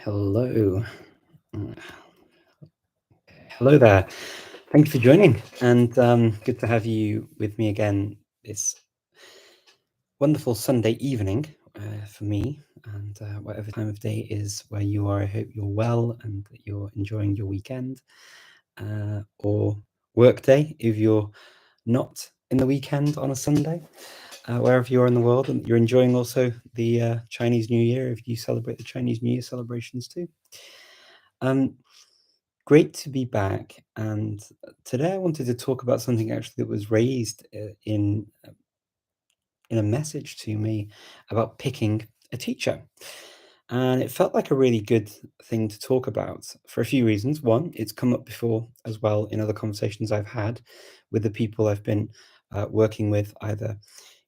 Hello. Hello there. Thank you for joining, and good to have you with me again this wonderful Sunday evening for me, and whatever time of day is where you are. I hope you're well and that you're enjoying your weekend or work day if you're not in the weekend on a Sunday. Wherever you are in the world, and you're enjoying also the Chinese New Year if you celebrate the Chinese New Year celebrations too. Great to be back, and today I wanted to talk about something actually that was raised in a message to me about picking a teacher. And it felt like a really good thing to talk about for a few reasons. One, it's come up before as well in other conversations I've had with the people I've been working with, either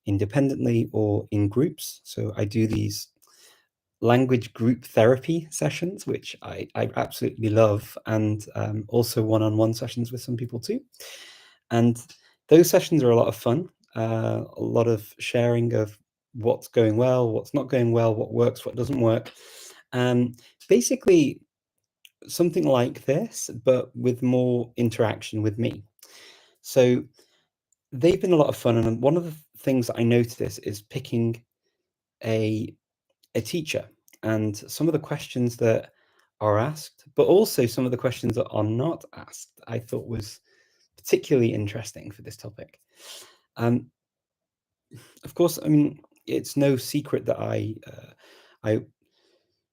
independently or in groups. So I do these language group therapy sessions, which I absolutely love, and also one-on-one sessions with some people too. And those sessions are a lot of fun, a lot of sharing of what's going well, what's not going well, what works, what doesn't work. Basically, something like this, but with more interaction with me. So they've been a lot of fun, and one of the things that I noticed is picking a teacher and some of the questions that are asked, but also some of the questions that are not asked, I thought was particularly interesting for this topic. Of course, I mean, it's no secret that I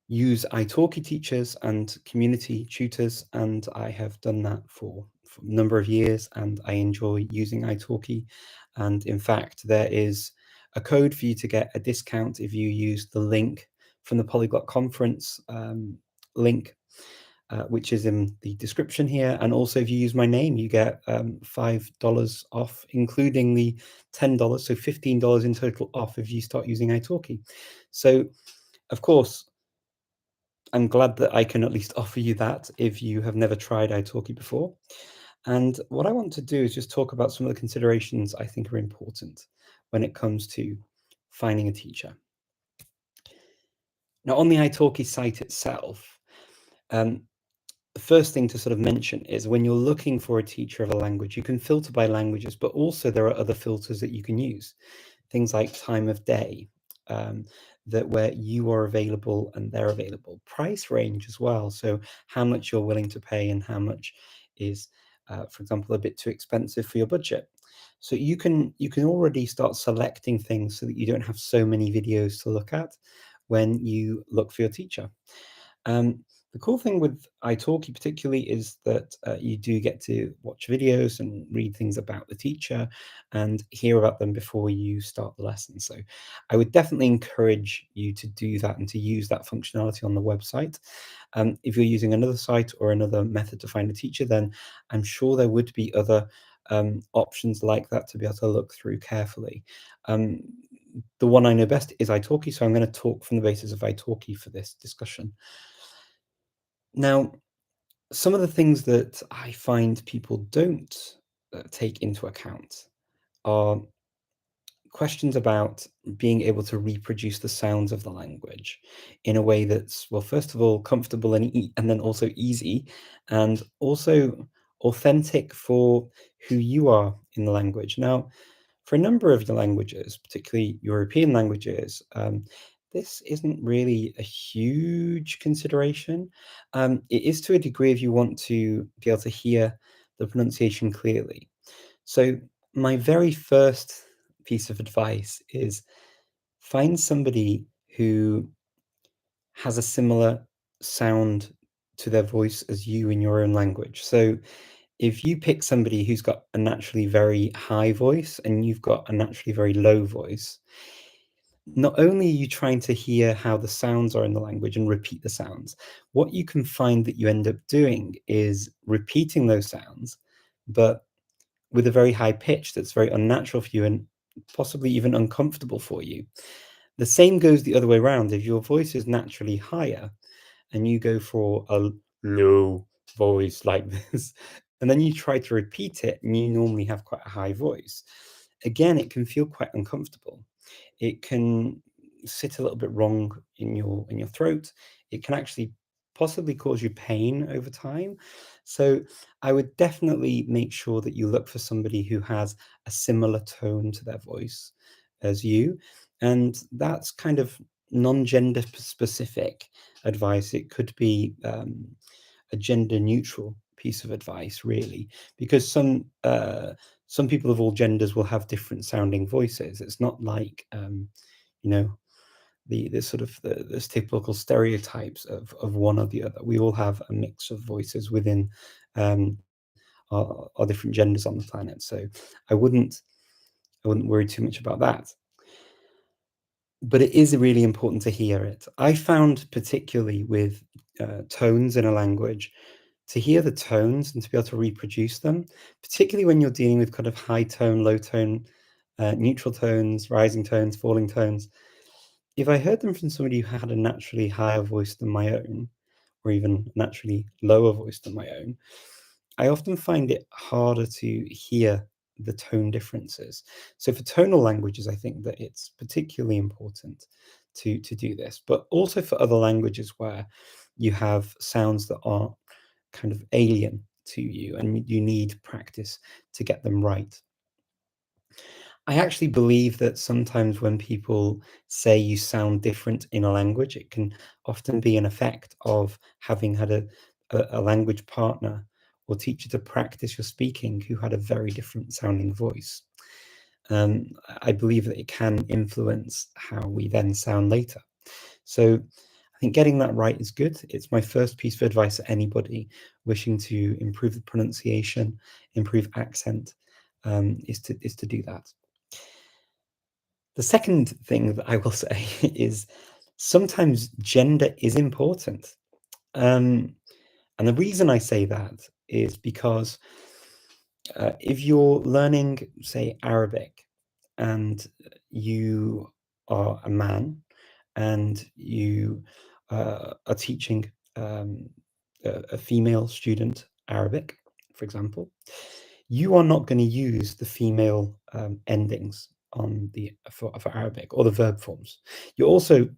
use italki teachers and community tutors, and I have done that for a number of years, and I enjoy using italki. And in fact, there is a code for you to get a discount if you use the link from the Polyglot Conference link, which is in the description here. And also, if you use my name, you get $5 off, including the $10, so $15 in total off if you start using italki. So, of course, I'm glad that I can at least offer you that if you have never tried italki before. And what I want to do is just talk about some of the considerations I think are important when it comes to finding a teacher. Now, on the italki site itself, the first thing to sort of mention is when you're looking for a teacher of a language, you can filter by languages, but also there are other filters that you can use. Things like time of day, that where you are available and they're available. Price range as well, so how much you're willing to pay and how much is, for example, a bit too expensive for your budget. So you can already start selecting things so that you don't have so many videos to look at when you look for your teacher. The cool thing with italki particularly is that you do get to watch videos and read things about the teacher and hear about them before you start the lesson. So I would definitely encourage you to do that and to use that functionality on the website. If you're using another site or another method to find a teacher, then I'm sure there would be other options like that to be able to look through carefully. The one I know best is italki, so I'm going to talk from the basis of italki for this discussion. Now, some of the things that I find people don't take into account are questions about being able to reproduce the sounds of the language in a way that's, well, first of all, comfortable and then also easy, and also authentic for who you are in the language. Now, for a number of the languages, particularly European languages, this isn't really a huge consideration. It is to a degree if you want to be able to hear the pronunciation clearly. So my very first piece of advice is find somebody who has a similar sound to their voice as you in your own language. So if you pick somebody who's got a naturally very high voice and you've got a naturally very low voice, not only are you trying to hear how the sounds are in the language and repeat the sounds, what you can find that you end up doing is repeating those sounds, but with a very high pitch that's very unnatural for you and possibly even uncomfortable for you. The same goes the other way around. If your voice is naturally higher and you go for a low voice like this, and then you try to repeat it and you normally have quite a high voice, again, it can feel quite uncomfortable. It can sit a little bit wrong in your throat. It can actually possibly cause you pain over time. So I would definitely make sure that you look for somebody who has a similar tone to their voice as you. And that's kind of non-gender specific advice. It could be a gender neutral piece of advice, really, because some people of all genders will have different sounding voices. It's not like you know, the sort of the typical stereotypes of one or the other. We all have a mix of voices within um, our different genders on the planet. So I wouldn't worry too much about that. But it is really important to hear it. I found, particularly with tones in a language, to hear the tones and to be able to reproduce them, particularly when you're dealing with kind of high tone, low tone, neutral tones, rising tones, falling tones. If I heard them from somebody who had a naturally higher voice than my own, or even naturally lower voice than my own, I often find it harder to hear the tone differences. So for tonal languages, I think that it's particularly important to do this, but also for other languages where you have sounds that are kind of alien to you and you need practice to get them right. I actually believe that sometimes when people say you sound different in a language, it can often be an effect of having had a language partner or teacher to practice your speaking who had a very different sounding voice. I believe that it can influence how we then sound later. So I think getting that right is good. It's my first piece of advice to anybody wishing to improve the pronunciation, improve accent, is to do that. The second thing that I will say is sometimes gender is important. And the reason I say that is because if you're learning, say, Arabic, and you are a man and you are teaching a female student Arabic, for example, you are not going to use the female endings on for Arabic or the verb forms. You're also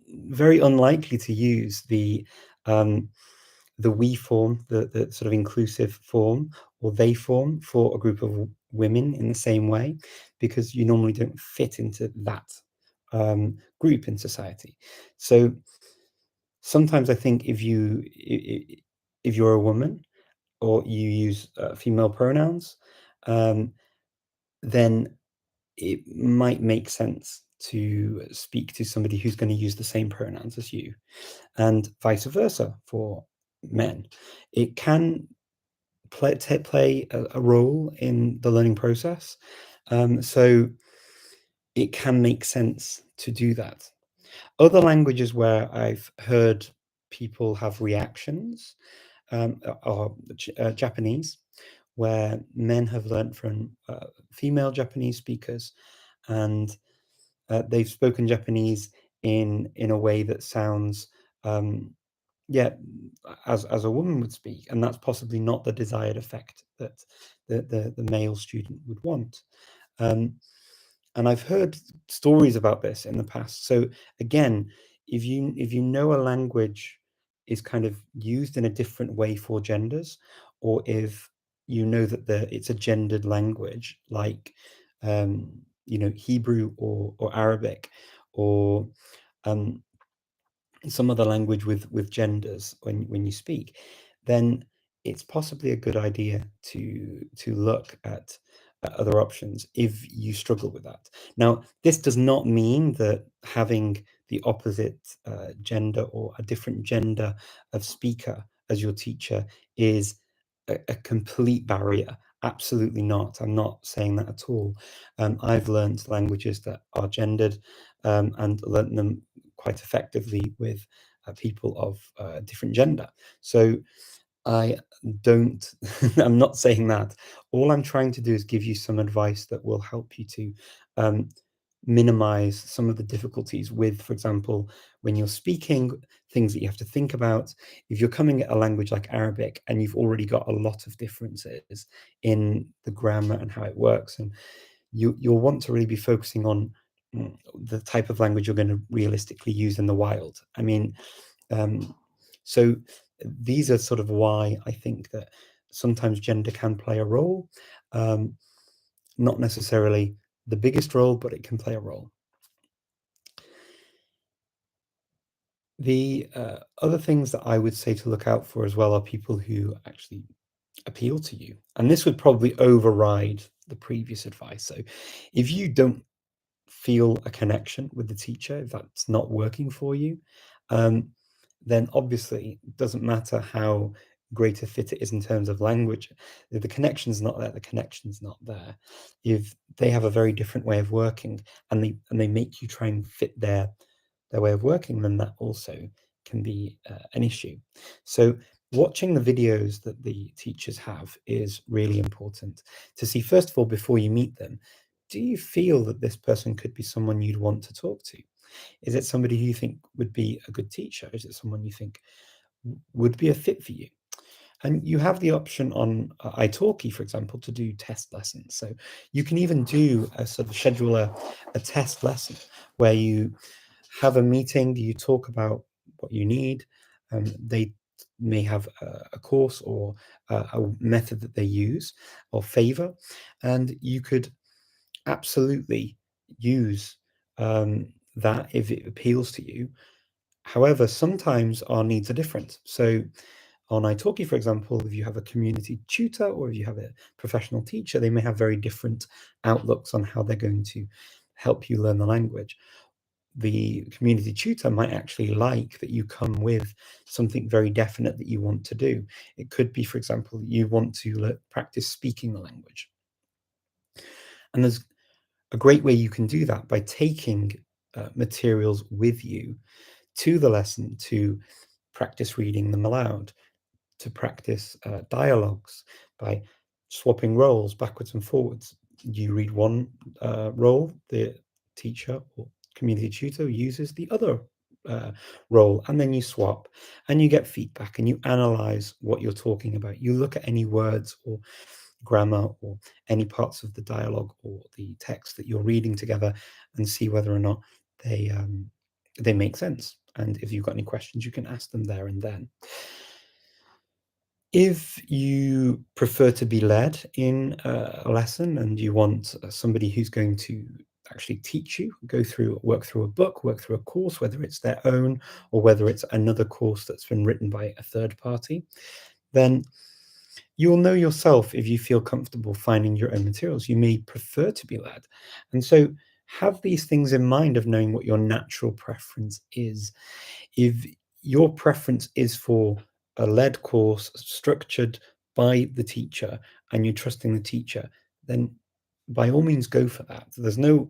very unlikely to use the we form, the sort of inclusive form, or they form for a group of women in the same way, because you normally don't fit into that group in society. So sometimes I think if you're a woman or you use female pronouns, then it might make sense to speak to somebody who's going to use the same pronouns as you, and vice versa for men. It can play a role in the learning process, so it can make sense to do that. Other languages where I've heard people have reactions are Japanese, where men have learned from female Japanese speakers, and they've spoken Japanese in a way that sounds, yeah, as a woman would speak, and that's possibly not the desired effect that the male student would want. Um, and I've heard stories about this in the past. So again, if you know a language is kind of used in a different way for genders, or if you know that it's a gendered language, like Hebrew or Arabic, or um, some other language with genders when you speak, then it's possibly a good idea to look at other options if you struggle with that. Now, this does not mean that having the opposite gender or a different gender of speaker as your teacher is a complete barrier. Absolutely not. I'm not saying that at all. I've learned languages that are gendered, and learned them quite effectively with people of different gender. So I don't, I'm not saying that. All I'm trying to do is give you some advice that will help you to um, minimize some of the difficulties with, for example, when you're speaking, things that you have to think about. If you're coming at a language like Arabic and you've already got a lot of differences in the grammar and how it works, and you'll want to really be focusing on the type of language you're going to realistically use in the wild. I mean, um, So these are sort of why I think that sometimes gender can play a role. Not necessarily the biggest role, but it can play a role. The other things that I would say to look out for as well are people who actually appeal to you. And this would probably override the previous advice. So if you don't feel a connection with the teacher, if that's not working for you, then obviously it doesn't matter how great a fit it is in terms of language. If the connection's not there, the connection's not there. If they have a very different way of working and they make you try and fit their way of working, then that also can be an issue. So watching the videos that the teachers have is really important to see, first of all, before you meet them. Do you feel that this person could be someone you'd want to talk to? Is it somebody who you think would be a good teacher? Is it someone you think would be a fit for you? And you have the option on italki, for example, to do test lessons. So you can even do a sort of schedule a test lesson where you have a meeting, you talk about what you need. They may have a course or a method that they use or favor, and you could absolutely use that if it appeals to you. However, sometimes our needs are different. So on italki, for example, if you have a community tutor or if you have a professional teacher, they may have very different outlooks on how they're going to help you learn the language. The community tutor might actually like that you come with something very definite that you want to do. It could be, for example, you want to practice speaking the language. And there's a great way you can do that by taking materials with you to the lesson to practice reading them aloud, to practice dialogues by swapping roles backwards and forwards. You read one role, the teacher or community tutor uses the other role, and then you swap and you get feedback and you analyze what you're talking about. You look at any words or grammar or any parts of the dialogue or the text that you're reading together and see whether or not they make sense. And if you've got any questions, you can ask them there and then. If you prefer to be led in a lesson and you want somebody who's going to actually teach you, work through a book, work through a course, whether it's their own or whether it's another course that's been written by a third party, then you will know yourself if you feel comfortable finding your own materials. You may prefer to be led. And so have these things in mind of knowing what your natural preference is. If your preference is for a led course structured by the teacher and you're trusting the teacher, then by all means go for that. There's no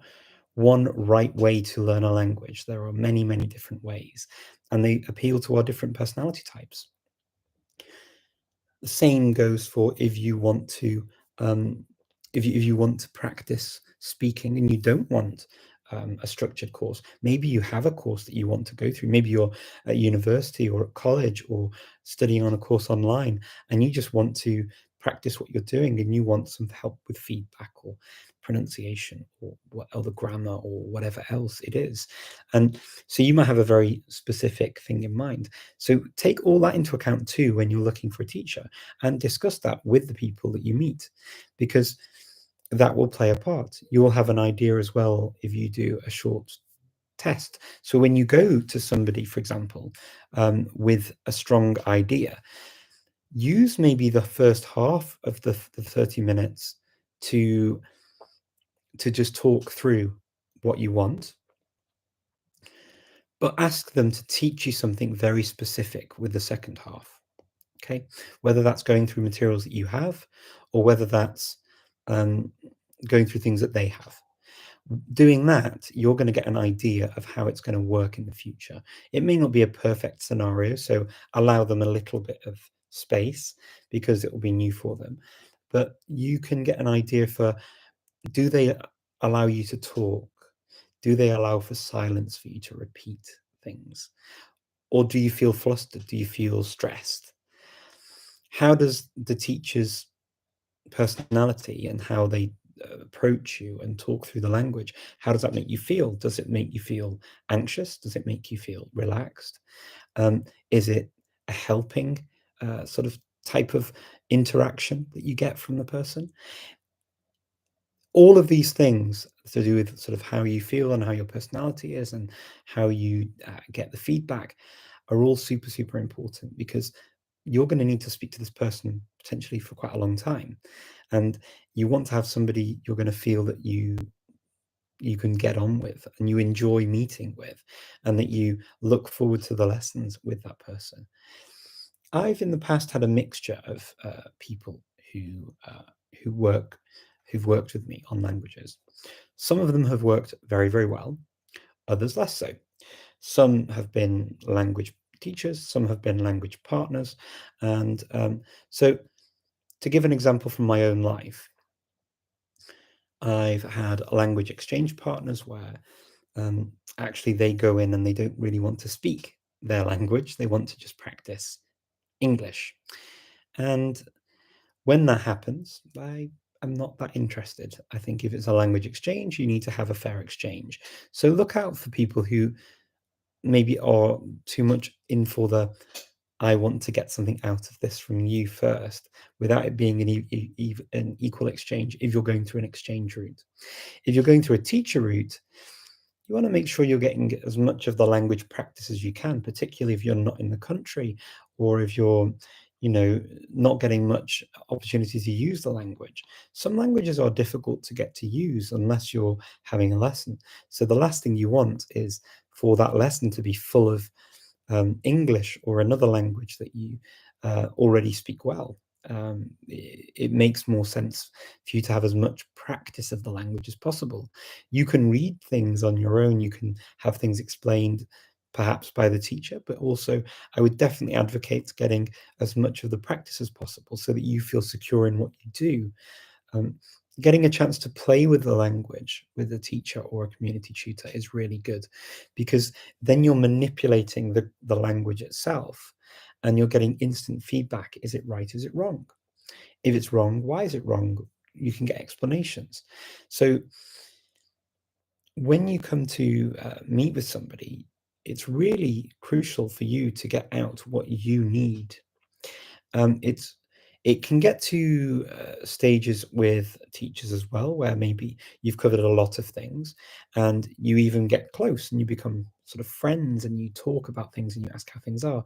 one right way to learn a language. There are many, many different ways, and they appeal to our different personality types. The same goes for if you want to if you want to practice speaking and you don't want a structured course. Maybe you have a course that you want to go through. Maybe you're at university or at college or studying on a course online, and you just want to practice what you're doing and you want some help with feedback or pronunciation or what other grammar or whatever else it is. And so you might have a very specific thing in mind. So take all that into account too when you're looking for a teacher, and discuss that with the people that you meet, because that will play a part. You will have an idea as well if you do a short test. So when you go to somebody, for example, with a strong idea, use maybe the first half of the 30 minutes to just talk through what you want, but ask them to teach you something very specific with the second half. Okay, whether that's going through materials that you have or whether that's going through things that they have. Doing that, you're going to get an idea of how it's going to work in the future. It may not be a perfect scenario, so allow them a little bit of space because it will be new for them. But you can get an idea for, do they allow you to talk? Do they allow for silence for you to repeat things? Or do you feel flustered? Do you feel stressed? How does the teacher's personality and how they approach you and talk through the language, how does that make you feel? Does it make you feel anxious? Does it make you feel relaxed? Is it helping sort of type of interaction that you get from the person. All of these things to do with sort of how you feel and how your personality is and how you get the feedback are all super, super important, because you're going to need to speak to this person potentially for quite a long time. And you want to have somebody you're going to feel that you can get on with and you enjoy meeting with, and that you look forward to the lessons with that person. I've in the past had a mixture of people who who've worked with me on languages. Some of them have worked very, very well, others less so. Some have been language teachers, some have been language partners. And so, to give an example from my own life, I've had language exchange partners where actually they go in and they don't really want to speak their language, they want to just practice English. And when that happens, I am not that interested. I think if it's a language exchange, you need to have a fair exchange. So look out for people who maybe are too much in for the I want to get something out of this from you first, without it being an equal exchange if you're going through an exchange route. If you're going through a teacher route, you want to make sure you're getting as much of the language practice as you can, particularly if you're not in the country, or if you're, not getting much opportunity to use the language. Some languages are difficult to get to use unless you're having a lesson. So the last thing you want is for that lesson to be full of English or another language that you already speak well. It makes more sense for you to have as much practice of the language as possible. You can read things on your own, you can have things explained perhaps by the teacher, but also I would definitely advocate getting as much of the practice as possible so that you feel secure in what you do. Um, Getting a chance to play with the language with a teacher or a community tutor is really good, because then you're manipulating the language itself and you're getting instant feedback. Is it right? Is it wrong? If it's wrong, why is it wrong? You can get explanations. So when you come to meet with somebody, it's really crucial for you to get out what you need. It can get to stages with teachers as well, where maybe you've covered a lot of things and you even get close and you become sort of friends and you talk about things and you ask how things are.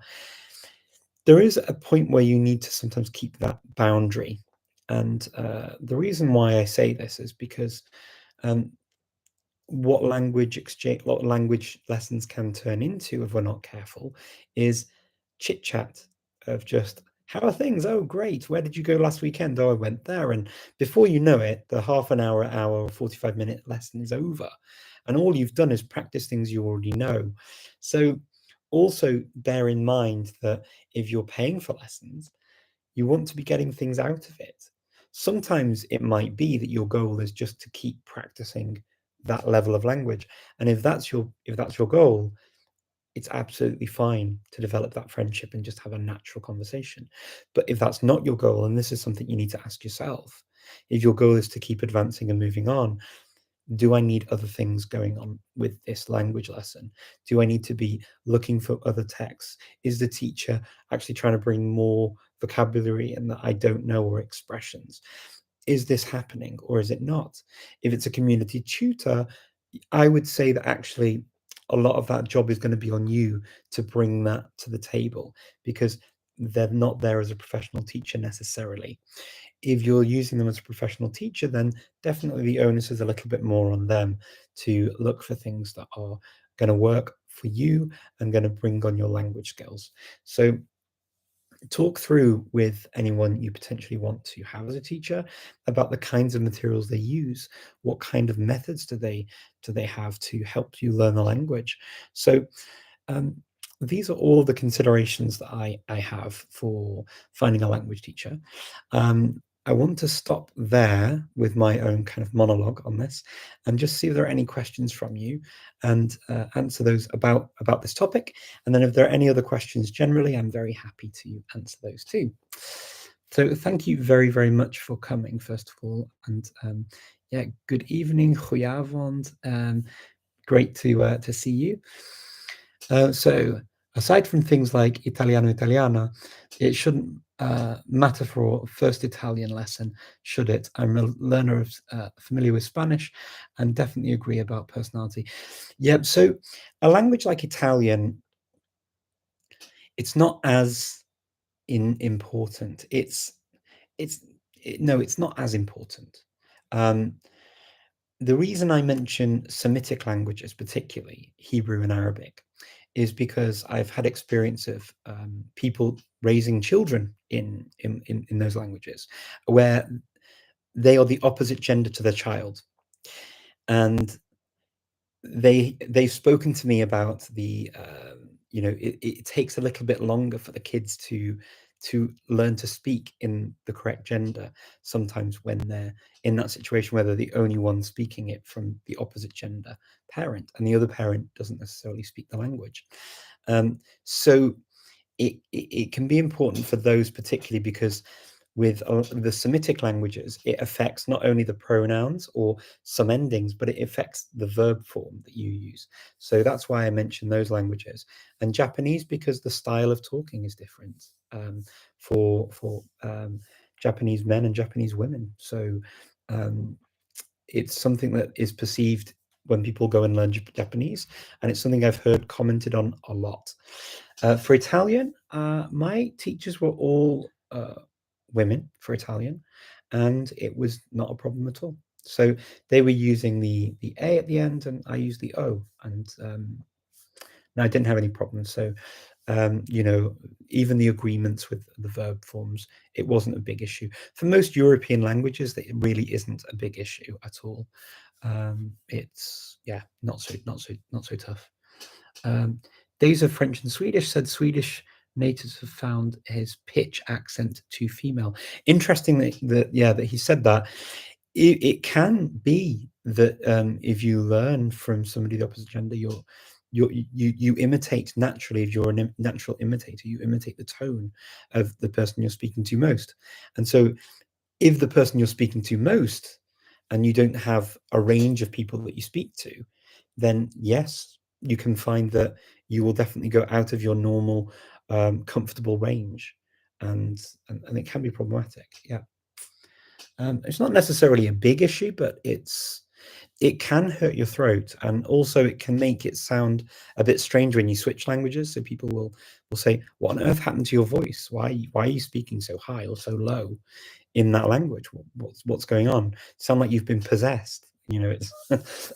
There is a point where you need to sometimes keep that boundary. And the reason why I say this is because um, what language lessons can turn into if we're not careful is chit chat of just how are things? Oh, great. Where did you go last weekend? Oh, I went there. And before you know it, the half an hour, 45-minute lesson is over. And all you've done is practice things you already know. So also bear in mind that if you're paying for lessons, you want to be getting things out of it. Sometimes it might be that your goal is just to keep practicing that level of language. And if that's your goal, it's absolutely fine to develop that friendship and just have a natural conversation. But if that's not your goal, and this is something you need to ask yourself, if your goal is to keep advancing and moving on, do I need other things going on with this language lesson? Do I need to be looking for other texts? Is the teacher actually trying to bring more vocabulary and that I don't know, or expressions? Is this happening or is it not? If it's a community tutor, I would say that actually a lot of that job is going to be on you to bring that to the table, because they're not there as a professional teacher necessarily. If you're using them as a professional teacher, then definitely the onus is a little bit more on them to look for things that are going to work for you and going to bring on your language skills. So talk through with anyone you potentially want to have as a teacher about the kinds of materials they use. What kind of methods do they have to help you learn the language? So um, these are all the considerations that I have for finding a language teacher. I want to stop there with my own kind of monologue on this and just see if there are any questions from you, and answer those about this topic. And then if there are any other questions generally, I'm very happy to answer those too. So thank you very, very much for coming, first of all. And yeah, good evening, goedenavond. Great to see you. So Aside from things like Italiano, Italiana, it shouldn't matter for first Italian lesson, should it? I'm a learner of familiar with Spanish and definitely agree about personality. Yeah, so a language like Italian, it's not as important. No, it's not as important. The reason I mention Semitic languages, particularly Hebrew and Arabic, is because I've had experience of people raising children in those languages, where they are the opposite gender to their child, and they've spoken to me about the it takes a little bit longer for the kids to learn to speak in the correct gender sometimes when they're in that situation where they're the only one speaking it from the opposite gender parent and the other parent doesn't necessarily speak the language. So it can be important for those particularly because with the Semitic languages, it affects not only the pronouns or some endings, but it affects the verb form that you use. So that's why I mentioned those languages. And Japanese, because the style of talking is different for Japanese men and Japanese women. So it's something that is perceived when people go and learn Japanese, and it's something I've heard commented on a lot. For Italian, my teachers were all women for Italian, and it was not a problem at all. So they were using the A at the end, and I used the O, and I didn't have any problems. So even the agreements with the verb forms, it wasn't a big issue. For most European languages, that it really isn't a big issue at all. It's not so tough. Days of French and Swedish said Swedish natives have found his pitch accent too female. Interesting that he said that. It can be that if you learn from somebody of the opposite gender, you imitate naturally. If you're a natural imitator, you imitate the tone of the person you're speaking to most. And so if the person you're speaking to most and you don't have a range of people that you speak to, then yes, you can find that you will definitely go out of your normal comfortable range, and it can be problematic. Yeah. It's not necessarily a big issue, but it can hurt your throat, and also it can make it sound a bit strange when you switch languages. So people will say, "What on earth happened to your voice? Why are you speaking so high or so low in that language? What's going on? Sound like you've been possessed." It's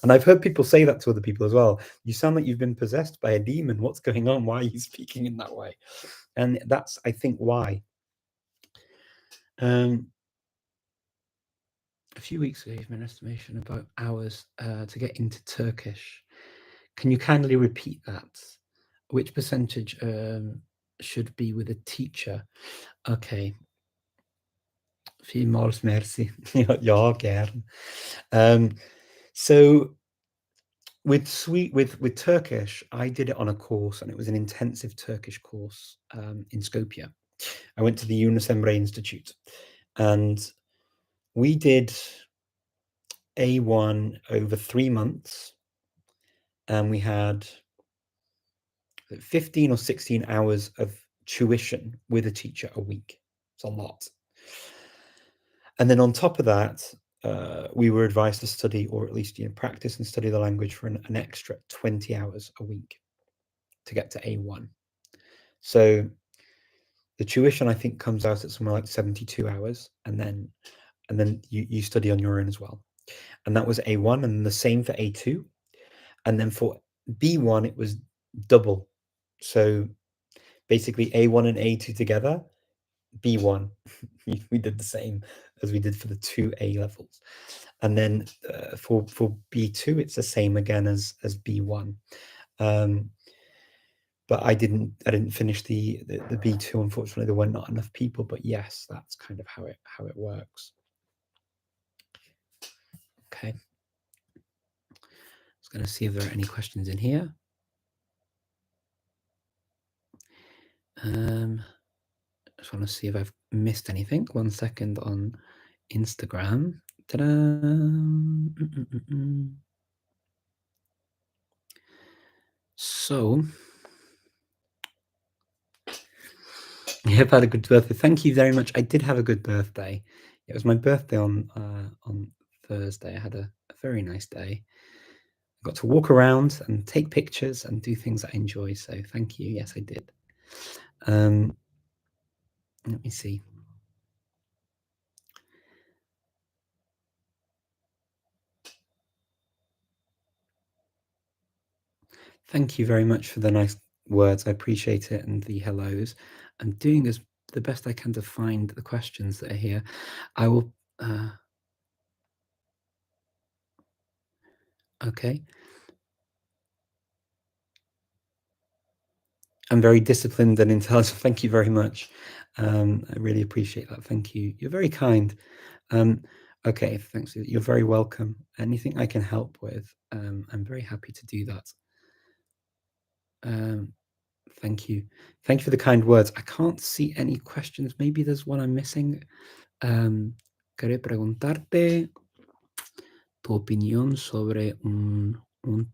and I've heard people say that to other people as well. You sound like you've been possessed by a demon. What's going on? Why are you speaking in that way? And that's, I think, why. A few weeks ago, you gave me an estimation about hours to get into Turkish. Can you kindly repeat that? Which percentage should be with a teacher? Okay. Vielmals merci. Ja, gern. So with Turkish, I did it on a course, and it was an intensive Turkish course in Skopje. I went to the Yunus Emre Institute, and we did A1 over 3 months, and we had 15 or 16 hours of tuition with a teacher a week. It's a lot. And then on top of that, we were advised to study, or at least practice and study the language for an extra 20 hours a week to get to A1. So the tuition, I think, comes out at somewhere like 72 hours, and then you study on your own as well. And that was A1, and the same for A2. And then for B1, it was double. So basically A1 and A2 together, B1. We did the same as we did for the two A levels. And then for B2, it's the same again as B1. But I didn't finish the B2, unfortunately. There were not enough people, but yes, that's kind of how it works. Okay. Just going to see if there are any questions in here. Just want to see if I've missed anything. 1 second on Instagram. Ta-da! So You have had a good birthday. Thank you very much. I did have a good birthday. It was my birthday on Thursday. I had a very nice day. I got to walk around and take pictures and do things I enjoy. So thank you. Yes, I did. Let me see. Thank you very much for the nice words. I appreciate it, and the hellos. I'm doing the best I can to find the questions that are here. I will. Okay. I'm very disciplined and intelligent. Thank you very much. I really appreciate that. Thank you. You're very kind. Okay, thanks. You're very welcome. Anything I can help with, I'm very happy to do that. Thank you. Thank you for the kind words. I can't see any questions. Maybe there's one I'm missing. Quería preguntarte tu opinión sobre un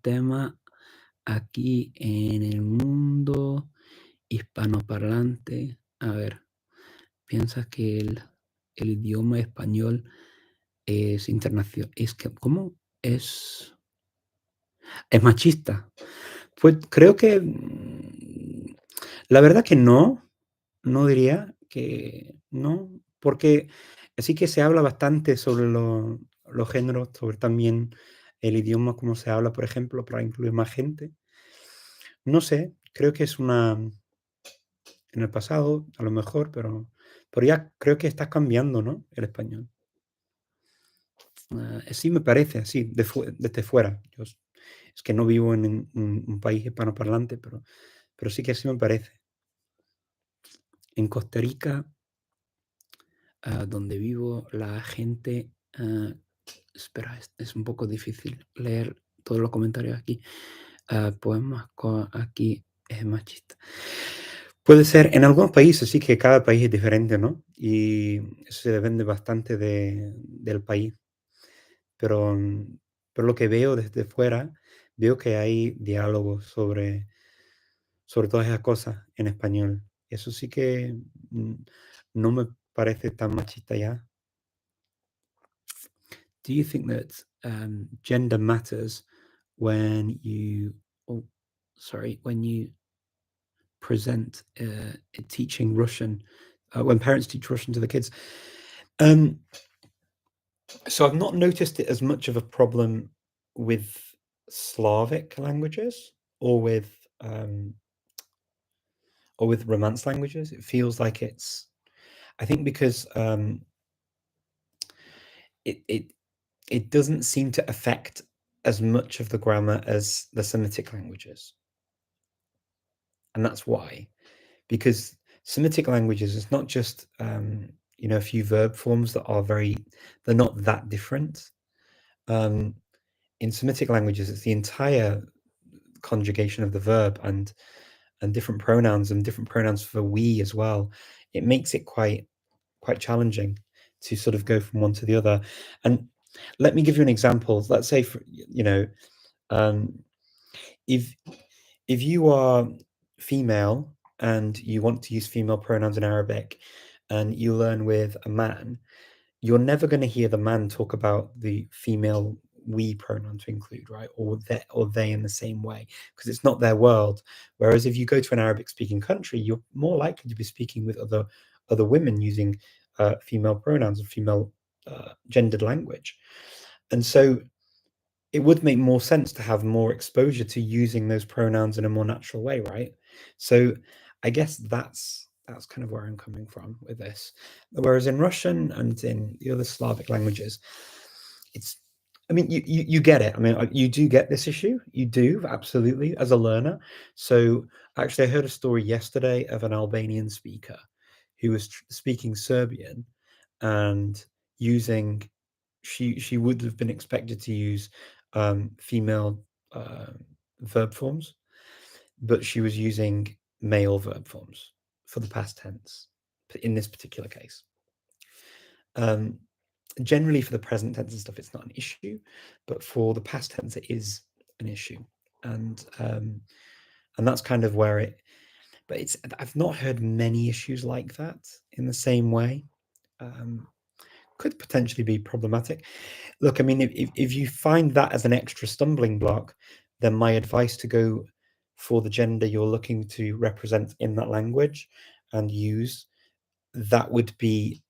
tema aquí en el mundo hispanoparlante. A ver, ¿piensas que el idioma español es internacional? ¿Cómo? Es machista. Pues creo que la verdad que no diría que no, porque sí que se habla bastante sobre los géneros, sobre también el idioma, cómo se habla, por ejemplo, para incluir más gente. No sé, creo que es en el pasado, a lo mejor, pero ya creo que está cambiando, ¿no? El español. Sí me parece, así, desde fuera. Es que no vivo en un país hispanoparlante, pero sí que así me parece. En Costa Rica, donde vivo, la gente... espera, es un poco difícil leer todos los comentarios aquí. Poemas aquí es machista. Puede ser, en algunos países sí que cada país es diferente, ¿no? Y eso se depende bastante del país. Pero lo que veo desde fuera, veo que hay diálogos sobre todas esas cosas en español. Eso sí que no me parece tan machista ya. Do you think that gender matters when you present teaching Russian, when parents teach Russian to the kids? So I've not noticed it as much of a problem with Slavic languages or with Romance languages. It feels like I think because it doesn't seem to affect as much of the grammar as the Semitic languages. And that's why, because Semitic languages is not just a few verb forms that are they're not that different. In Semitic languages, it's the entire conjugation of the verb and different pronouns for we as well. It makes it quite challenging to sort of go from one to the other. And let me give you an example. Let's say, if you are female and you want to use female pronouns in Arabic, and you learn with a man, you're never going to hear the man talk about the female we pronoun to include, right? Or they in the same way, because it's not their world. Whereas if you go to an Arabic speaking country, you're more likely to be speaking with other women using female pronouns and female gendered language. And so it would make more sense to have more exposure to using those pronouns in a more natural way, right? So I guess that's kind of where I'm coming from with this. Whereas in Russian and in the other Slavic languages, you get it. I mean, you do get this issue. You do, absolutely, as a learner. So actually, I heard a story yesterday of an Albanian speaker who was speaking Serbian and using, she would have been expected to use female verb forms, but she was using male verb forms for the past tense in this particular case. Generally for the present tense and stuff, it's not an issue, but for the past tense, it is an issue. And that's kind of where but I've not heard many issues like that in the same way. Could potentially be problematic. Look, I mean, if you find that as an extra stumbling block, then my advice to go for the gender you're looking to represent in that language and use, that would be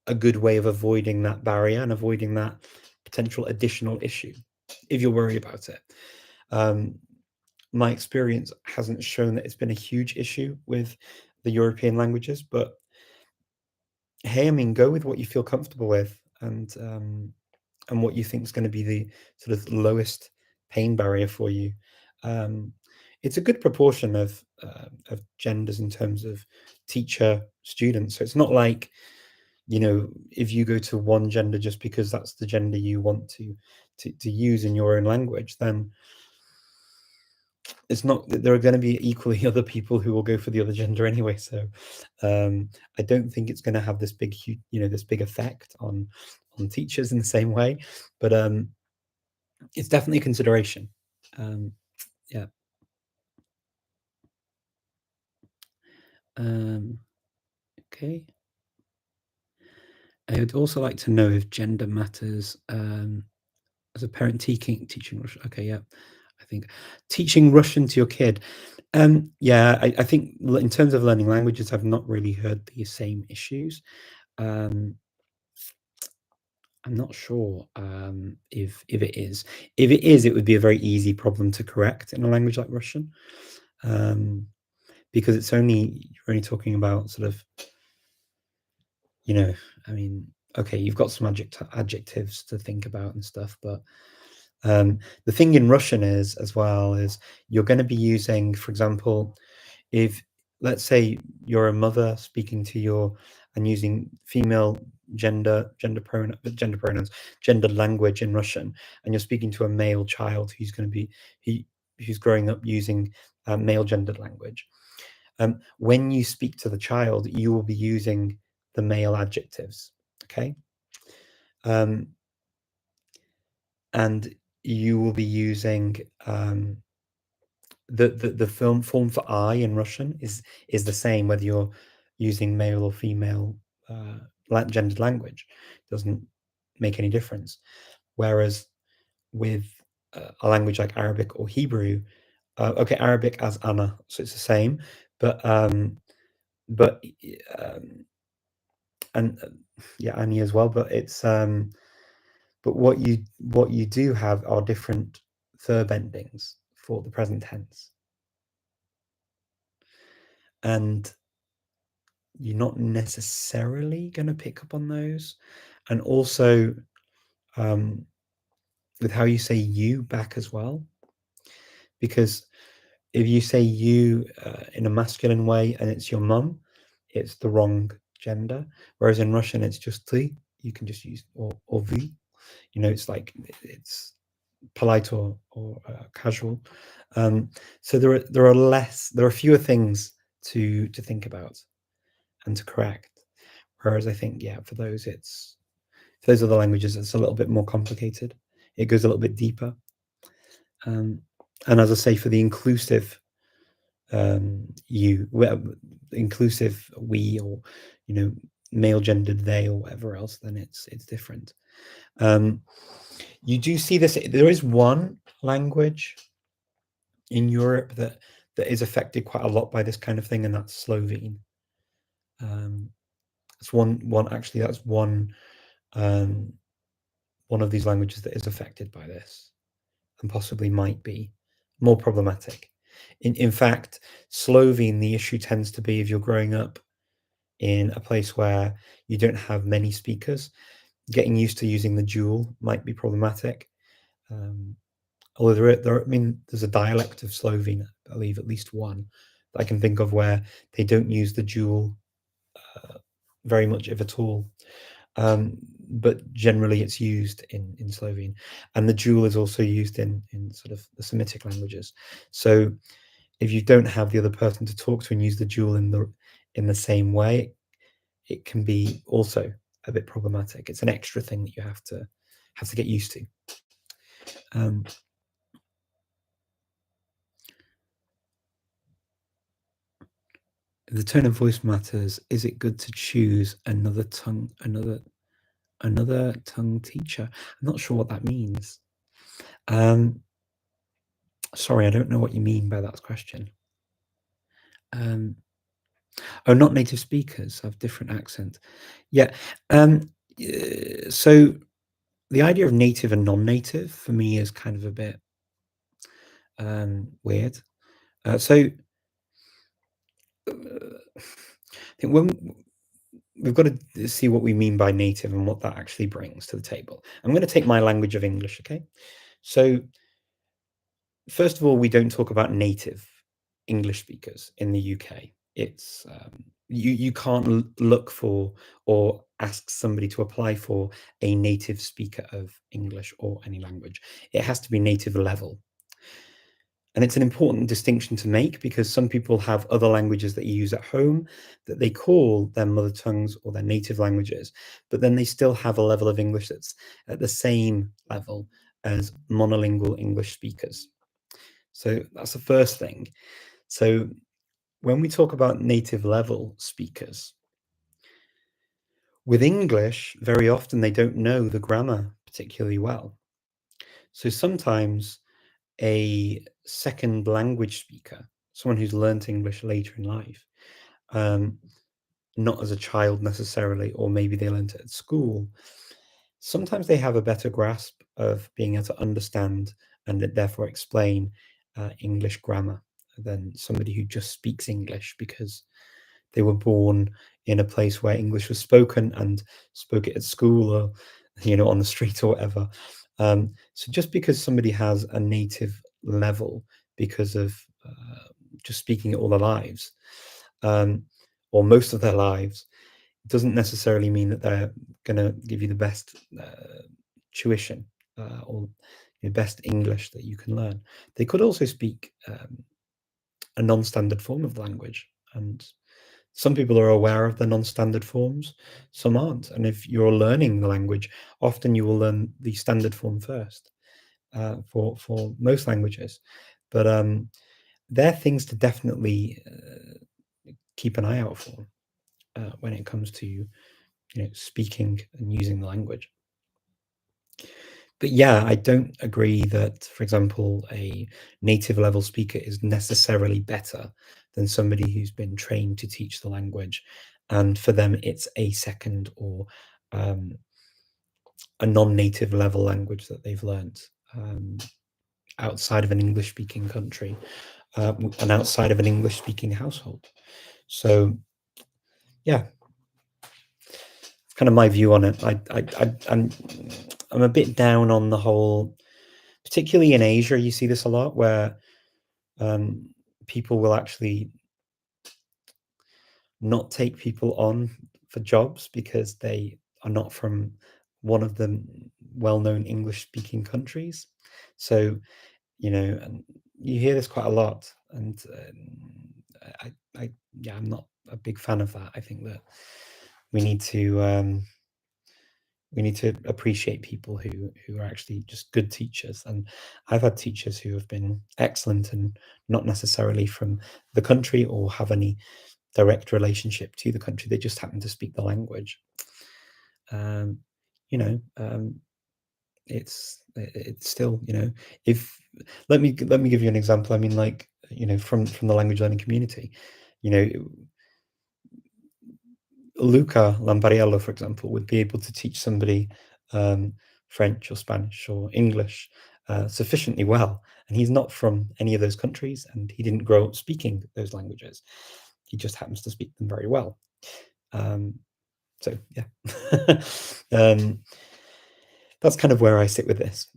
a good way of avoiding that barrier and avoiding that potential additional issue if you're worried about it. My experience hasn't shown that it's been a huge issue with the European languages, but hey, I mean, go with what you feel comfortable with, and what you think is going to be the sort of lowest pain barrier for you. It's a good proportion of genders in terms of teacher students. So it's not like, you know, if you go to one gender just because that's the gender you want to use in your own language, then it's not that there are going to be equally other people who will go for the other gender anyway. So I don't think it's going to have this big, this big effect on teachers in the same way, but it's definitely a consideration. Yeah. Okay. I would also like to know if gender matters as a parent teaching Russian. Okay, yeah. I think teaching Russian to your kid. Yeah, I think in terms of learning languages, I've not really heard the same issues. I'm not sure if it is. If it is, it would be a very easy problem to correct in a language like Russian, because you're only talking about sort of, I mean, okay, you've got some adjectives to think about and stuff, but the thing in Russian is, as well, is you're going to be using, for example, if, let's say, you're a mother speaking to and using female gender pronouns, gender language in Russian, and you're speaking to a male child who's growing up using male gendered language. When you speak to the child, you will be using the male adjectives, okay? And you will be using the form for I in Russian is the same whether you're using male or female gendered language. It doesn't make any difference. Whereas with a language like Arabic or Hebrew, okay, Arabic as ana, so it's the same, but but and yeah, ani as well. But it's but what you do have are different verb endings for the present tense, and you're not necessarily going to pick up on those. And also with how you say you back as well, because if you say you in a masculine way and it's your mum, it's the wrong gender, whereas in Russian it's just ty. You can just use or vy, it's like it's polite or casual. So there are fewer things to think about and to correct. Whereas I think, yeah, for those other languages, it's a little bit more complicated. It goes a little bit deeper. And as I say, for the inclusive inclusive we, or male gendered they, or whatever else, then it's different. You do see this. There is one language in Europe that is affected quite a lot by this kind of thing, and that's Slovene. It's one of these languages that is affected by this, and possibly might be more problematic. In fact, Slovene, the issue tends to be if you're growing up in a place where you don't have many speakers, getting used to using the dual might be problematic. Although there's a dialect of Slovene, I believe at least one, that I can think of, where they don't use the dual very much, if at all. But generally it's used in Slovene, and the dual is also used in sort of the Semitic languages. So if you don't have the other person to talk to and use the dual in the same way, it can be also a bit problematic. It's an extra thing that you have to get used to. The tone of voice matters. Is it good to choose another tongue teacher? I'm not sure what that means. Sorry, I don't know what you mean by that question. Oh, not native speakers have different accents. Yeah. So the idea of native and non-native for me is kind of a bit weird. So I think when we've got to see what we mean by native and what that actually brings to the table. I'm going to take my language of English, okay? So first of all, we don't talk about native English speakers in the UK. It's you can't look for or ask somebody to apply for a native speaker of English or any language. It has to be native level. And it's an important distinction to make because some people have other languages that you use at home that they call their mother tongues or their native languages, but then they still have a level of English that's at the same level as monolingual English speakers. So that's the first thing. So when we talk about native level speakers, with English, very often they don't know the grammar particularly well. So sometimes a second language speaker, someone who's learnt English later in life, not as a child necessarily, or maybe they learnt it at school, sometimes they have a better grasp of being able to understand and therefore explain English grammar than somebody who just speaks English because they were born in a place where English was spoken and spoke it at school or on the street or whatever. So just because somebody has a native level because of just speaking it all their lives, or most of their lives, doesn't necessarily mean that they're going to give you the best tuition or the best English that you can learn. They could also speak a non-standard form of language, and some people are aware of the non-standard forms, some aren't. And if you're learning the language, often you will learn the standard form first for most languages. But they're things to definitely keep an eye out for when it comes to speaking and using the language. But yeah, I don't agree that, for example, a native level speaker is necessarily better than somebody who's been trained to teach the language. And for them, it's a second or a non-native level language that they've learned outside of an English-speaking country and outside of an English-speaking household. So, yeah, it's kind of my view on it. I'm a bit down on the whole, particularly in Asia. You see this a lot where people will actually not take people on for jobs because they are not from one of the well-known English-speaking countries. So, and you hear this quite a lot, and I'm not a big fan of that. I think that we need to appreciate people who are actually just good teachers. And I've had teachers who have been excellent and not necessarily from the country or have any direct relationship to the country. They just happen to speak the language. It's still, if let me give you an example. I mean, like, from the language learning community, Luca Lampariello, for example, would be able to teach somebody French or Spanish or English sufficiently well. And he's not from any of those countries, and he didn't grow up speaking those languages. He just happens to speak them very well. So, yeah. That's kind of where I sit with this.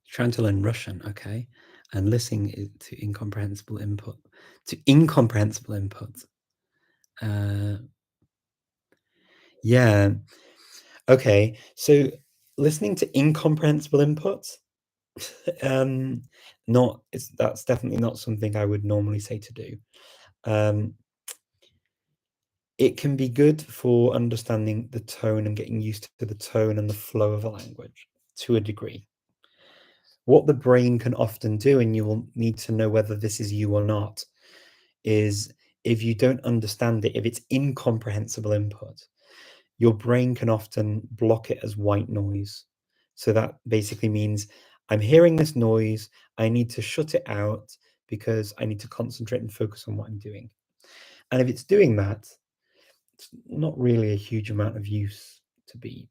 Trying to learn Russian, okay, and listening to incomprehensible input. Yeah. Okay. So listening to incomprehensible input, that's definitely not something I would normally say to do. It can be good for understanding the tone and getting used to the tone and the flow of a language to a degree. What the brain can often do, and you will need to know whether this is you or not, is if you don't understand it, if it's incomprehensible input, your brain can often block it as white noise. So that basically means I'm hearing this noise, I need to shut it out because I need to concentrate and focus on what I'm doing. And if it's doing that, it's not really a huge amount of use to be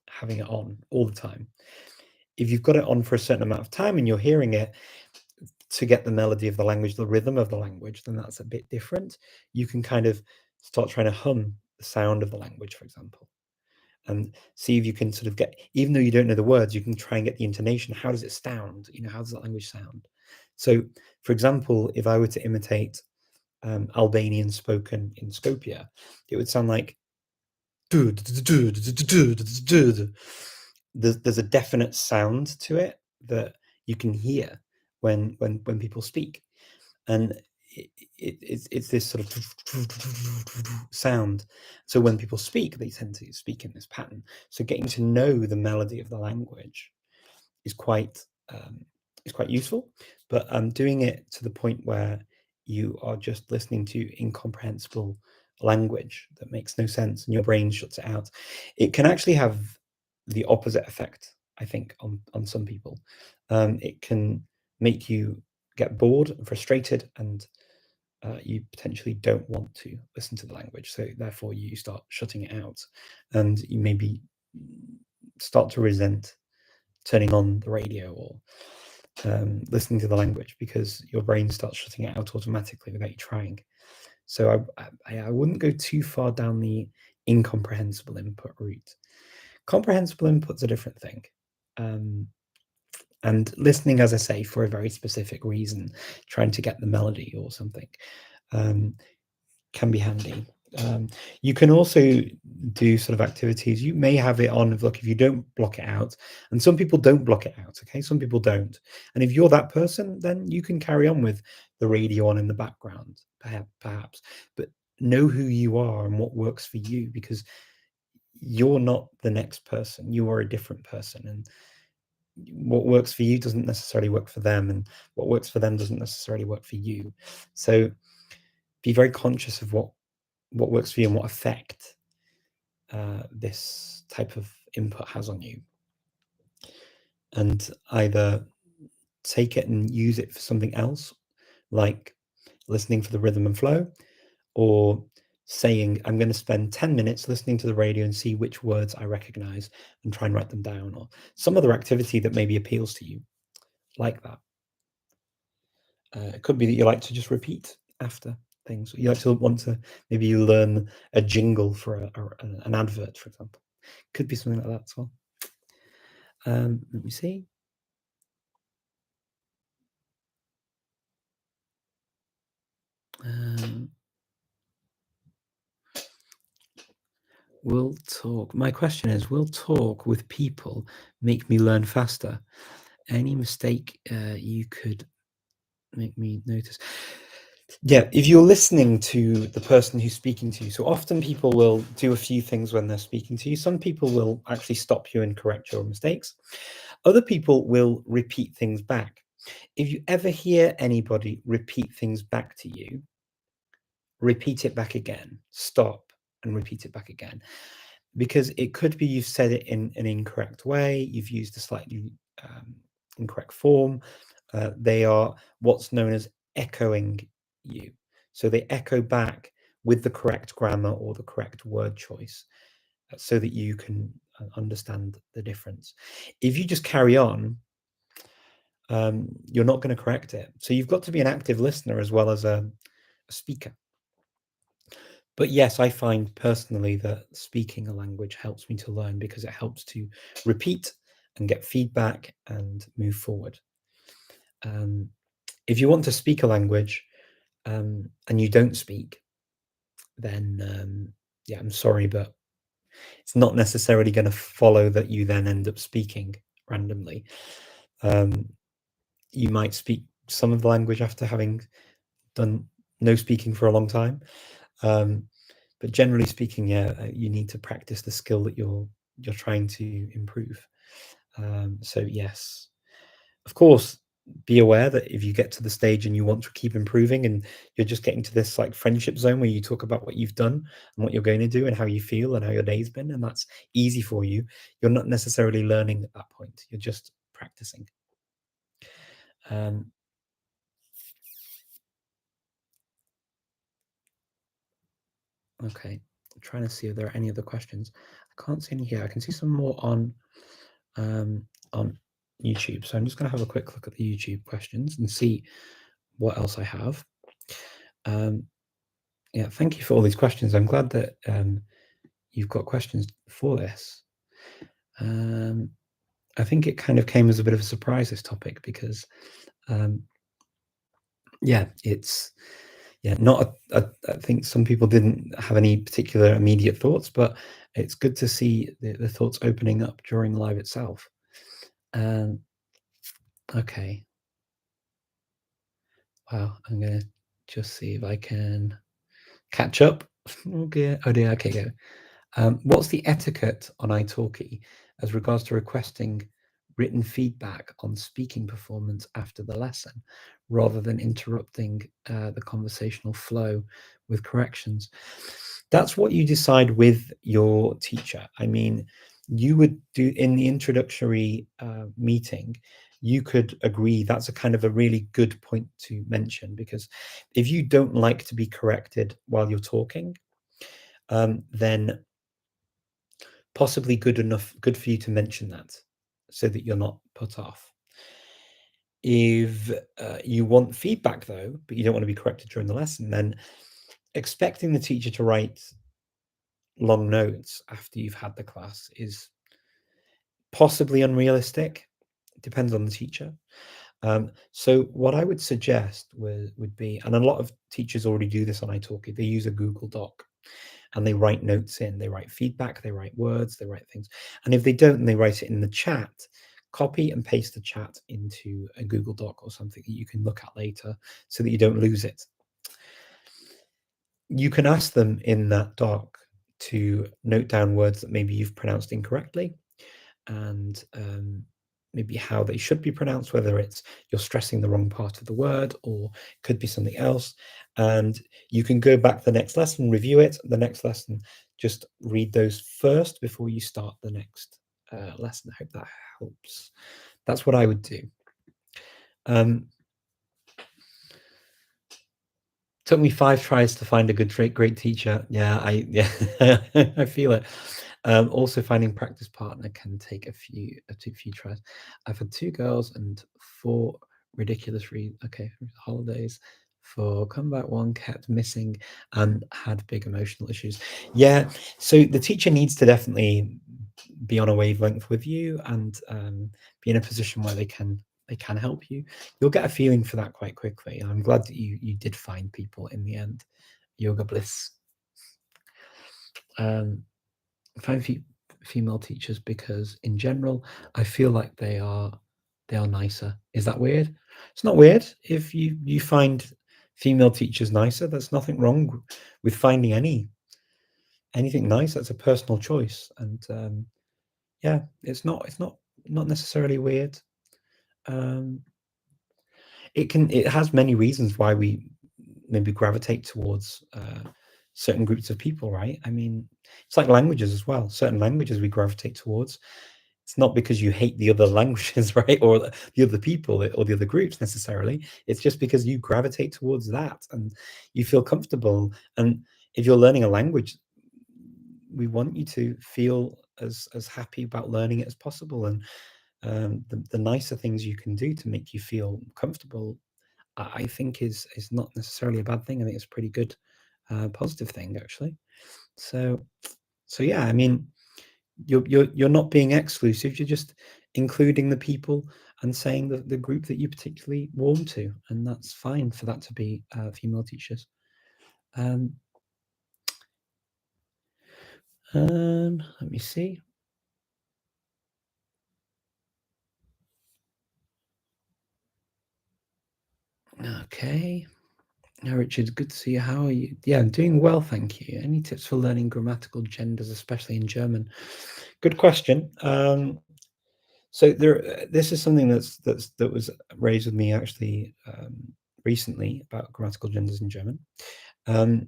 having it on all the time. If you've got it on for a certain amount of time and you're hearing it to get the melody of the language, the rhythm of the language, then that's a bit different. You can kind of start trying to hum the sound of the language, for example, and see if you can sort of get, even though you don't know the words, you can try and get the intonation. How does it sound? How does that language sound? So, for example, if I were to imitate Albanian spoken in Skopje, it would sound like there's a definite sound to it that you can hear when people speak, and it's this sort of sound. So when people speak, they tend to speak in this pattern. So getting to know the melody of the language is quite useful, but doing it to the point where you are just listening to incomprehensible language that makes no sense and your brain shuts it out, it can actually have the opposite effect, I think, on some people. It can make you get bored and frustrated, and you potentially don't want to listen to the language. So therefore you start shutting it out, and you maybe start to resent turning on the radio or listening to the language, because your brain starts shutting it out automatically without you trying. So I wouldn't go too far down the incomprehensible input route. Comprehensible input's a different thing. And listening, as I say, for a very specific reason, trying to get the melody or something, can be handy. You can also do sort of activities. You may have it on, look, if you don't block it out, and some people don't block it out, okay? Some people don't. And if you're that person, then you can carry on with the radio on in the background, perhaps. But know who you are and what works for you, because you're not the next person. You are a different person. And what works for you doesn't necessarily work for them, and what works for them doesn't necessarily work for you. So be very conscious of what works for you and what effect this type of input has on you, and either take it and use it for something else, like listening for the rhythm and flow, or saying, I'm going to spend 10 minutes listening to the radio and see which words I recognize and try and write them down, or some other activity that maybe appeals to you like that. It could be that you like to just repeat after things. You like to want to, maybe you learn a jingle for an advert, for example. Could be something like that as well. Let me see. Will talk. My question is, will talk with people make me learn faster? Any mistake you could make me notice? Yeah, if you're listening to the person who's speaking to you, so often people will do a few things when they're speaking to you. Some people will actually stop you and correct your mistakes. Other people will repeat things back. If you ever hear anybody repeat things back to you, repeat it back again. Stop and repeat it back again. Because it could be you've said it in an incorrect way, you've used a slightly incorrect form. They are what's known as echoing you. So they echo back with the correct grammar or the correct word choice, so that you can understand the difference. If you just carry on, you're not going to correct it. So you've got to be an active listener as well as a speaker. But yes, I find personally that speaking a language helps me to learn, because it helps to repeat and get feedback and move forward. If you want to speak a language and you don't speak, then yeah, I'm sorry, but it's not necessarily going to follow that you then end up speaking randomly. You might speak some of the language after having done no speaking for a long time. But generally speaking, yeah, you need to practice the skill that you're trying to improve. So yes, Of course, be aware that if you get to the stage and you want to keep improving and you're just getting to this like friendship zone where you talk about what you've done and what you're going to do and how you feel and how your day's been, and that's easy for you, you're not necessarily learning at that point. You're just practicing. Okay, I'm trying to see if there are any other questions. I can't see any here. I can see some more on YouTube. So I'm just going to have a quick look at the YouTube questions and see what else I have. Yeah, thank you for all these questions. I'm glad that you've got questions for this. I think it kind of came as a bit of a surprise, this topic, because yeah, it's not I think some people didn't have any particular immediate thoughts, but it's good to see the thoughts opening up during the live itself. Okay. Wow, I'm gonna just see if I can catch up. Okay. Oh dear. Okay, go. What's the etiquette on italki as regards to requesting written feedback on speaking performance after the lesson, rather than interrupting the conversational flow with corrections? That's what you decide with your teacher. I mean, you would do in the introductory meeting, you could agree that's a kind of a really good point to mention, because if you don't like to be corrected while you're talking, then possibly good for you to mention that so that you're not put off. If you want feedback though, but you don't want to be corrected during the lesson, then expecting the teacher to write long notes after you've had the class is possibly unrealistic. It depends on the teacher. So what I would suggest would be, and a lot of teachers already do this on italki, they use a Google Doc and they write notes in, they write feedback, they write words, they write things. And if they don't, and they write it in the chat, copy and paste the chat into a Google Doc or something that you can look at later so that you don't lose it. You can ask them in that doc to note down words that maybe you've pronounced incorrectly, and maybe how they should be pronounced, whether it's you're stressing the wrong part of the word or it could be something else. And you can go back the next lesson, review it, the next lesson, just read those first before you start the next lesson. I hope that helps. That's what I would do. Took me 5 tries to find a great teacher. Yeah, I feel it. Also, finding practice partner can take a few tries. I've had 2 girls and 4 ridiculous holidays. For comeback, 1 kept missing and had big emotional issues. Yeah, so the teacher needs to definitely be on a wavelength with you and be in a position where they can help you. You'll get a feeling for that quite quickly. I'm glad that you did find people in the end. Yoga bliss. Find female teachers because in general I feel like they are nicer. Is that weird? It's not weird. If you find female teachers nicer, there's nothing wrong with finding anything nice. That's a personal choice, and yeah, it's not necessarily weird. It has many reasons why we maybe gravitate towards certain groups of people, right? I mean, it's like languages as well. Certain languages we gravitate towards. It's not because you hate the other languages, right, or the other people or the other groups necessarily. It's just because you gravitate towards that and you feel comfortable. And if you're learning a language, we want you to feel as happy about learning it as possible. And the nicer things you can do to make you feel comfortable, I think is not necessarily a bad thing. I think it's a pretty good positive thing, actually. So yeah, I mean, you're not being exclusive. You're just including the people and saying that the group that you particularly warm to, and that's fine for that to be female teachers. Let me see. Okay. Richard, good to see you. How are you? Yeah, I'm doing well, thank you. Any tips for learning grammatical genders, especially in German? Good question. So this is something that was raised with me actually recently about grammatical genders in German. There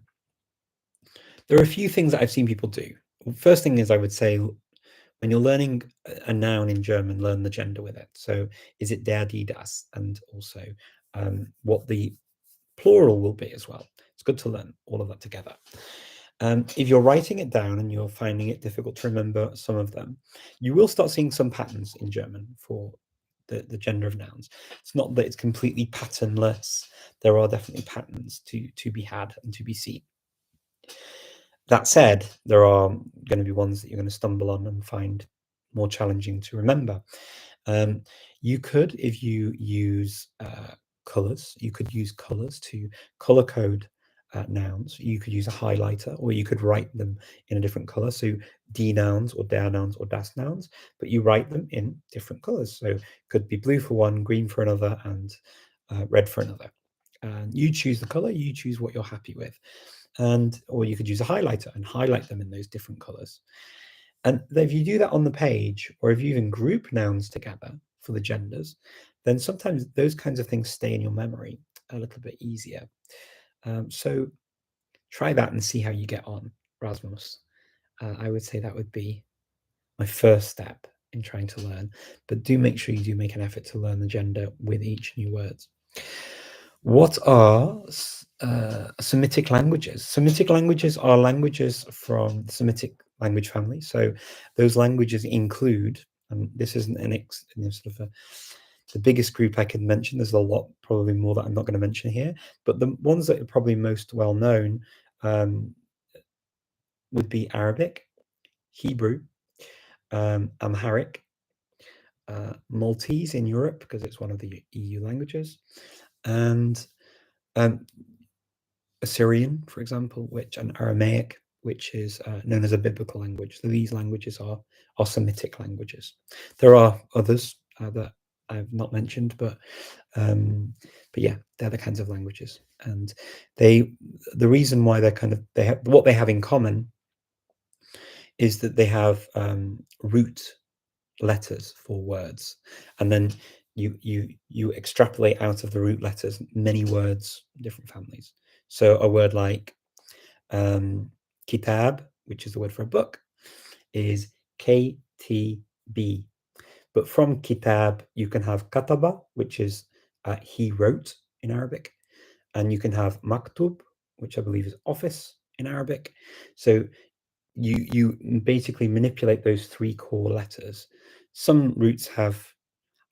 are a few things that I've seen people do. First thing is, I would say, when you're learning a noun in German, learn the gender with it. So is it der, die, das, and also what the plural will be as well. It's good to learn all of that together. If you're writing it down and you're finding it difficult to remember some of them, you will start seeing some patterns in German for the gender of nouns. It's not that it's completely patternless. There are definitely patterns to be had and to be seen. That said, there are going to be ones that you're going to stumble on and find more challenging to remember. You could, if you use colors, you could use colors to color code nouns. You could use a highlighter, or you could write them in a different color. So die nouns or der nouns or das nouns, but you write them in different colors. So it could be blue for one, green for another, and red for another. And you choose the color, you choose what you're happy with. Or you could use a highlighter and highlight them in those different colors. And if you do that on the page, or if you even group nouns together for the genders, then sometimes those kinds of things stay in your memory a little bit easier. So try that and see how you get on, Rasmus. I would say that would be my first step in trying to learn, but do make sure you do make an effort to learn the gender with each new words. What are Semitic languages? Semitic languages are languages from the Semitic language family. So those languages include, and this isn't the biggest group I can mention. There's a lot, probably more that I'm not going to mention here, but the ones that are probably most well known would be Arabic, Hebrew, Amharic, Maltese in Europe, because it's one of the EU languages, and Assyrian, for example, and Aramaic, which is known as a biblical language. So these languages are Semitic languages. There are others that I've not mentioned, but yeah, they're the kinds of languages. And the reason why what they have in common is that they have root letters for words, and then you extrapolate out of the root letters many words, different families. So a word like kitab, which is the word for a book, is KTB. But from kitab, you can have kataba, which is he wrote in Arabic, and you can have maktub, which I believe is office in Arabic. So you basically manipulate those three core letters. Some roots have,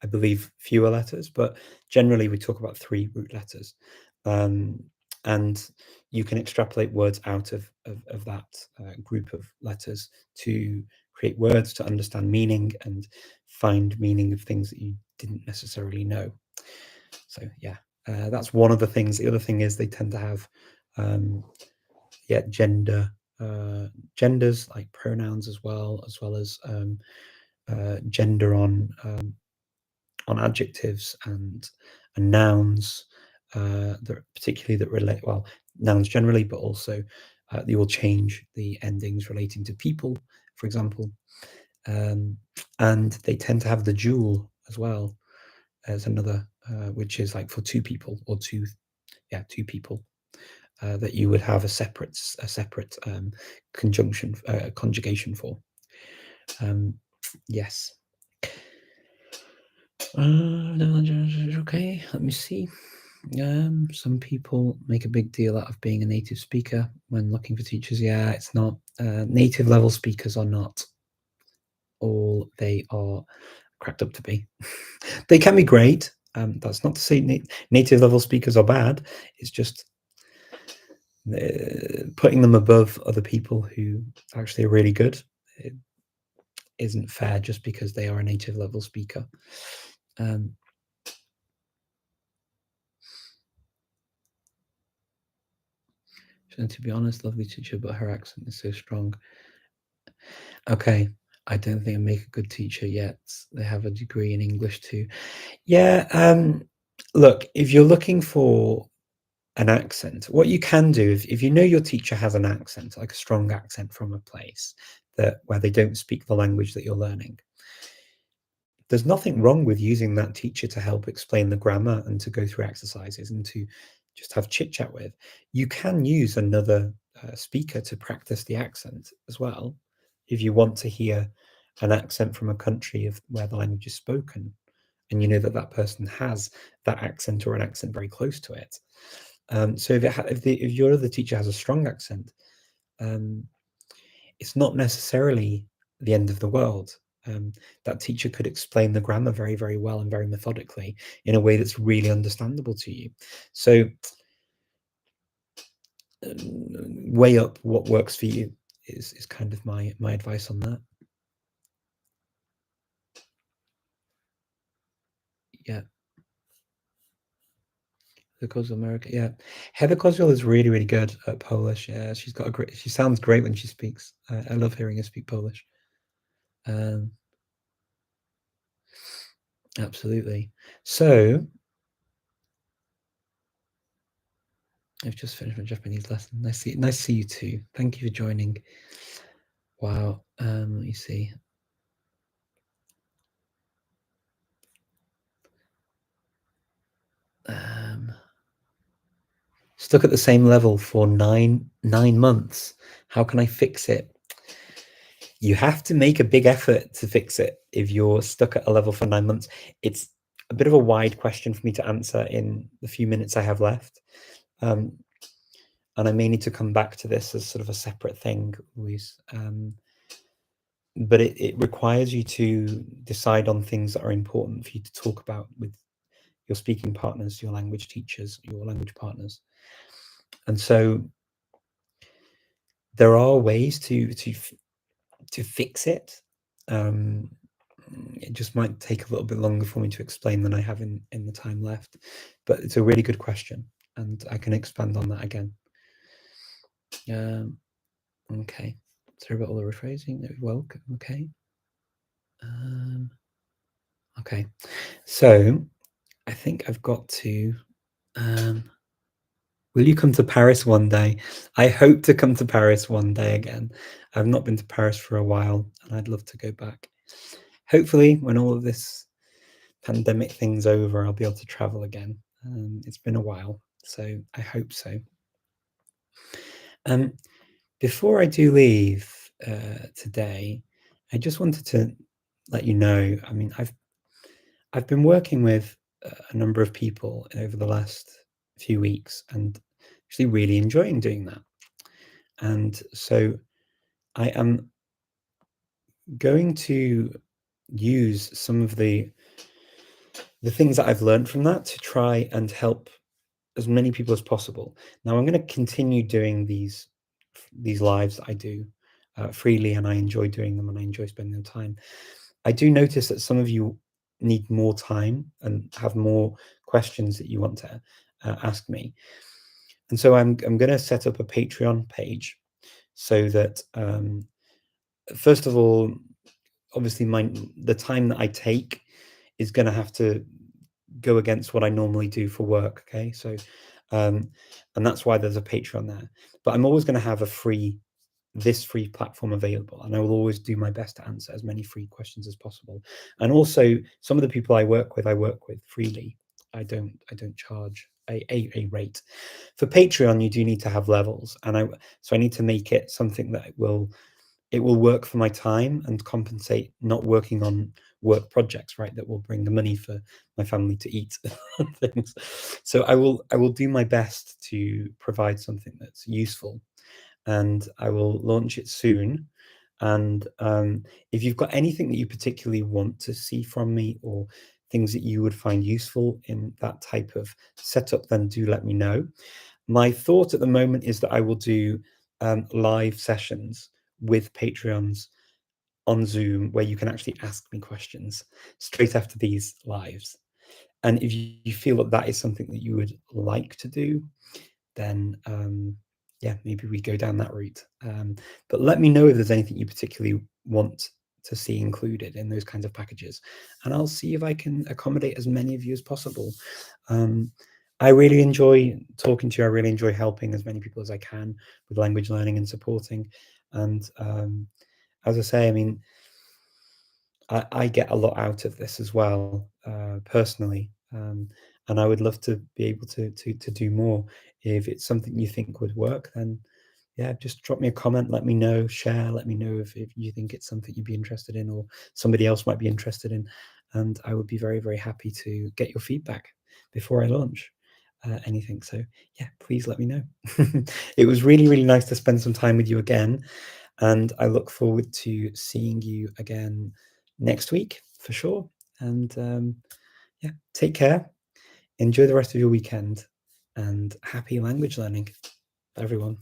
I believe, fewer letters, but generally we talk about three root letters. And you can extrapolate words out of that group of letters to create words, to understand meaning and find meaning of things that you didn't necessarily know. So yeah, that's one of the things. The other thing is they tend to have genders like pronouns as well as gender on adjectives and nouns that particularly that relate, well, nouns generally, but also they will change the endings relating to people, for example, and they tend to have the dual as well as another, which is like for two people or two people. That you would have a separate conjugation for. Yes. Okay, let me see. Some people make a big deal out of being a native speaker when looking for teachers. Yeah, it's not. Native level speakers are not all they are cracked up to be. They can be great. That's not to say native level speakers are bad. It's just putting them above other people who actually are really good. It isn't fair just because they are a native level speaker. And to be honest, lovely teacher, but her accent is so strong. Okay, I don't think I make a good teacher yet. They have a degree in English too. Yeah, look, if you're looking for an accent, what you can do, if you know your teacher has an accent, like a strong accent from a place where they don't speak the language that you're learning, there's nothing wrong with using that teacher to help explain the grammar and to go through exercises and to just have chit chat with. You can use another speaker to practice the accent as well, if you want to hear an accent from a country where the language is spoken, and you know that that person has that accent or an accent very close to it. So if your other teacher has a strong accent, it's not necessarily the end of the world. That teacher could explain the grammar very, very well and very methodically in a way that's really understandable to you. So weigh up what works for you is kind of my advice on that. Yeah. The Coswell America, yeah. Heather Coswell is really, really good at Polish. Yeah, she sounds great when she speaks. I love hearing her speak Polish. Absolutely. So I've just finished my Japanese lesson. Nice to see you too. Thank you for joining. Wow. Let me see. Stuck at the same level for nine months. How can I fix it? You have to make a big effort to fix it if you're stuck at a level for 9 months. It's a bit of a wide question for me to answer in the few minutes I have left. And I may need to come back to this as sort of a separate thing, Louise. But it requires you to decide on things that are important for you to talk about with your speaking partners, your language teachers, your language partners. And so there are ways to fix it. It just might take a little bit longer for me to explain than I have in the time left. But it's a really good question, and I can expand on that again. Okay. Sorry about all the rephrasing. Welcome. Okay. Okay. So I think I've got to. Will you come to Paris one day? I hope to come to Paris one day again. I've not been to Paris for a while, and I'd love to go back. Hopefully, when all of this pandemic thing's over, I'll be able to travel again. It's been a while, so I hope so. Before I do leave today, I just wanted to let you know. I mean, I've been working with a number of people over the last few weeks, and actually really enjoying doing that. And so I am going to use some of the things that I've learned from that to try and help as many people as possible. Now I'm going to continue doing these lives that I do freely, and I enjoy doing them, and I enjoy spending the time. I do notice that some of you need more time and have more questions that you want to ask me, and so I'm going to set up a Patreon page so that first of all, obviously the time that I take is going to have to go against what I normally do for work. Okay, so and that's why there's a Patreon there. But I'm always going to have this free platform available, and I will always do my best to answer as many free questions as possible. And also, some of the people I work with freely. I don't charge a rate. For Patreon, you do need to have levels, and I need to make it something that it will work for my time and compensate not working on work projects, right, that will bring the money for my family to eat things. So I will do my best to provide something that's useful, and I will launch it soon. And if you've got anything that you particularly want to see from me, or things that you would find useful in that type of setup, then do let me know. My thought at the moment is that I will do live sessions with Patreons on Zoom where you can actually ask me questions straight after these lives. And if you feel that that is something that you would like to do, then yeah, maybe we go down that route. But let me know if there's anything you particularly want to see included in those kinds of packages, and I'll see if I can accommodate as many of you as possible. I really enjoy talking to you. I really enjoy helping as many people as I can with language learning and supporting. And as I say, I mean, I get a lot out of this as well, personally, and I would love to be able to do more. If it's something you think would work, then yeah, just drop me a comment, let me know, share, let me know if you think it's something you'd be interested in or somebody else might be interested in, and I would be very, very happy to get your feedback before I launch anything. So yeah, please let me know. It was really, really nice to spend some time with you again, and I look forward to seeing you again next week for sure. And yeah, take care, enjoy the rest of your weekend, and happy language learning, everyone.